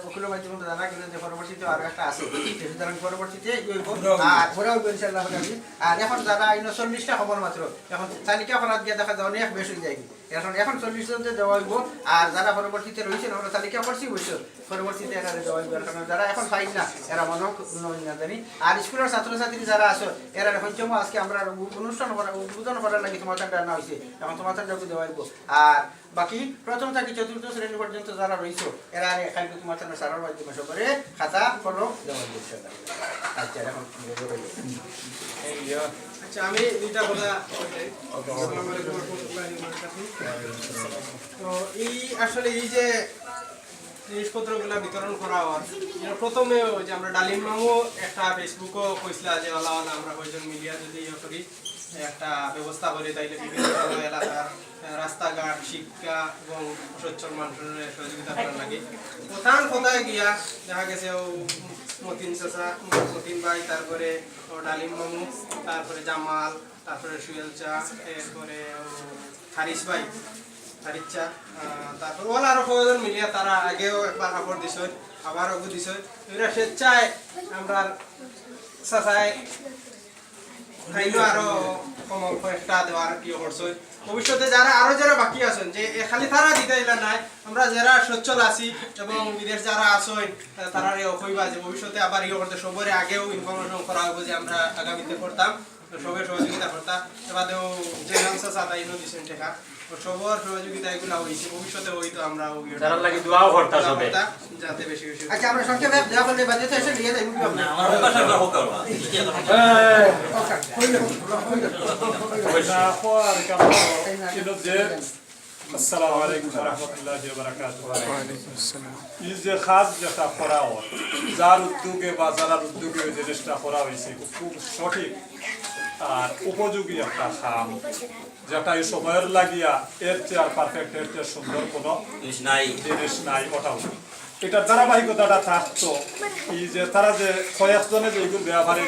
ওগুলো মাধ্যমে জানা গেল যে পরবর্তীতে আরো একটা আছে, সুতরাং পরবর্তীতে আর ঘোরাও ইনশাআল্লাহ যাবি। আর এখন যারা 40টা খবর মাত্র, এখন তালিকা করার গিয়ে দেখা যায় অনেক বেশি যায়। এখন 40 জনকে দেওয়া হইব। আর যারা পরবর্তীতে রয়েছেন আমরা তালিকা করছি অবশ্য, পরবর্তীতে এরা দেওয়া হইব। কারণ যারা এখন পাই না এরা মনে না জানি। আর স্কুলের ছাত্রছাত্রী যারা আছে এরা পঞ্চম আজকে আমরা অনুষ্ঠান উদ্বোধন করার লাগে তোমার আনা হয়েছে, এখন তোমার দেওয়া হইব। আর বাকি প্রথম থেকে 4র্থ শ্রেণী পর্যন্ত যারা রয়েছে এরা খাইবে তোমার সারার মাধ্যমে সবারে খাতা কলম দেওয়া হইব। আচ্ছা এখন আচ্ছা, আমি দুইটা কথা আসসালামু আলাইকুম ওয়া রাহমাতুল্লাহি ওয়া বারাকাতুহু। তো আসলে এই যে জিনিসপত্রগুলো বিতরণ করা হয়, প্রথমে ওই যে আমরা ডালিম মামু একটা ফেসবুকও কইছিল যে আমরা কয়েকজন মিলিয়া যদি করি একটা ব্যবস্থা করি, তাইলে বিভিন্ন এলাকার রাস্তাঘাট, শিক্ষা এবং সচ্ছল মানুষের সহযোগিতা করার লাগে। প্রধান কোথায় গিয়া দেখা গেছে মতিন ভাই, তারপরে ডালিম মামু, তারপরে জামাল, তারপরে সুয়েল চা, এরপরে হারিস ভাই, হারিচা, তারপর ওলা আরো কয়েকজন মিলিয়া তারা আগেও একবার খবর দিছ, আবার অগু দিছ। এরা স্বেচ্ছায় আমরা চাচাই খাইলো আরো কয়েকটা দেওয়ার কি করছে। ভবিষ্যতে যারা বাকি আছেন যে খালি তারা দিতে দিলে নাই, আমরা যারা সচ্ছল আছি এবং বিদেশ যারা আসেন তারা কইবা যে ভবিষ্যতে আবার ইয়ে করতে সবরে আগেও ইনফরমেশন করা হবে যে আমরা আগামীতে করতাম, সবের সহযোগিতা করতাম। এবারেও যে নামসা সাতাইনো দিচ্ছেন টেকা সবার সহযোগিতা এগুলা হয়েছে, ভবিষ্যতে হয়তো আমরা তার লাগি দোয়াও করতে হবে যাতে বেশি বেশি। আচ্ছা আমরা সংক্ষেপে দেওয়া করলে বাজেতে এসে নিয়ে যাই মুখে না আমার ওই পাশে হোক করবা আসসালামু আলাইকুম ওয়া রাহমাতুল্লাহি ওয়া বারাকাতুহু। এই যে খাস যেটা করা হয়, যার উদ্যোগে বা যারা উদ্যোগে ওই জিনিসটা করা হয়েছে খুব সঠিক আর উপযোগী একটা কাম, যেটা এই সময়ের লাগিয়া এর চেয়ে আর পারফেক্ট, এর চেয়ে সুন্দর কোনো জিনিস নাই। ওটাও এটার ধারাবাহিকতাটা থাকতো এই যে তারা যে কয়েকজনে যে এইগুলো ব্যবহারে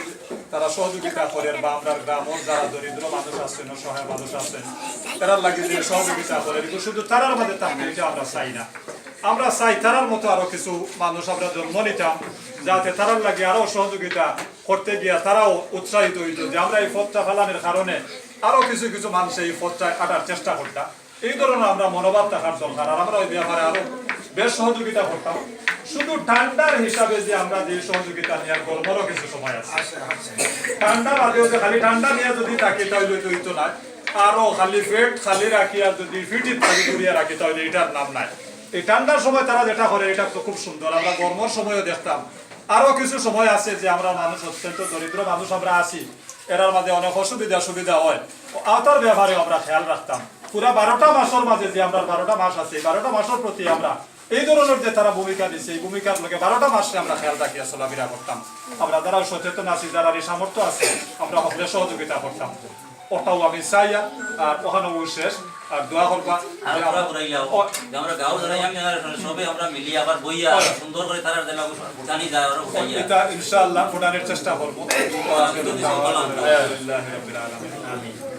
তারা সহযোগিতা করেন, বা আমরা গ্রামের যারা দরিদ্র মানুষ আছেন, অসহায় মানুষ আছেন, তারা লাগে যে সহযোগিতা করেন, এগুলো শুধু তারার মধ্যে থাকতে এটা আমরা চাই না। আমরা চাই তারার মতো আরো কিছু মানুষ আমরা জন্ম নিতাম, যাতে তারার লাগে আরো সহযোগিতা করতে গিয়া তারাও উৎসাহিত হইত যে আমরা এই পথটা ফেলানোর কারণে আরো কিছু কিছু মানুষ এই পথটা আটার চেষ্টা করতাম। এই ধরনের আমরা মনোভাব থাকার দরকার। আর আমরা ওই ব্যাপারে আরো বেশ সহযোগিতা করতাম। শুধু ঠান্ডার হিসাবে যে আমরা যে সহযোগিতা নেওয়ার গরমেরও কিছু সময় আছে, ঠান্ডার আগেও যে খালি ঠান্ডা নিয়ে যদি থাকি তাহলে তো হইতো না, আরো খালি পেট খালি রাখি আর যদি ফিটির থাকি ঘুরিয়ে রাখি তাহলে এটার নাম নাই। এই ঠান্ডার সময় তারা যেটা করে এটা তো খুব সুন্দর। আমরা গরমের সময়ও দেখতাম। আরো কিছু সময় আছে যে আমরা মানুষ অত্যন্ত দরিদ্র মানুষ আমরা আছি, এরার মাঝে অনেক সুবিধা হয়, আওতার ব্যাপারে আমরা খেয়াল রাখতাম। পুরা 12টা মাসের মাঝে যে আমরা 12টা মাস আছে, 12টা মাসের প্রতি আমরা এই ধরনের যে তারা ভূমিকা দিচ্ছে, এই ভূমিকার লোকে 12টা মাসে আমরা খেয়াল রাখিয়া চলাফেরা করতাম। আমরা যারা সচেতন আছি, যারা এই সামর্থ্য আছে, আমরা সকলে সহযোগিতা করতাম। ওটাও আমি চাই। আর ওখানে শেষ আর দোয়া করবা আমরা গাঁও যারা সবে আমরা মিলিয়ে আবার বইয়া সুন্দর করে তারা জানি যায় এটা ইনশাআল্লাহ ভুটানের চেষ্টা করবো।